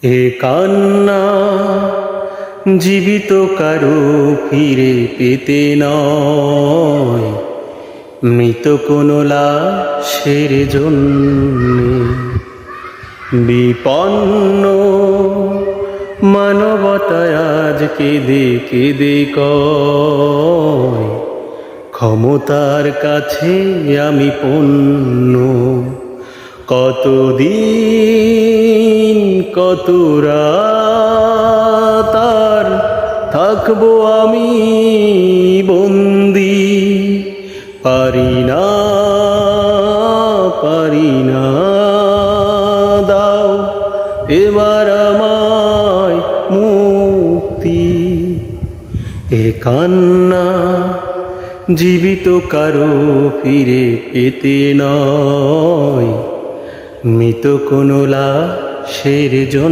এ কান্না জীবিত কারো ফিরে পেতে নয়, মৃত কোনো লাশের জন্যে। বিপন্ন মানবতায় আজ কেঁদে কেঁদে কয়, ক্ষমতার কাছে আমি পণ্য। কতদিন কত রাত আর থাকবো আমি বন্দি, পারি না দাও এবার আমায় মুক্তি। এ কান্না জীবিত কারো ফিরে পেতে নয়, মৃত কোনো লাশের জন্য।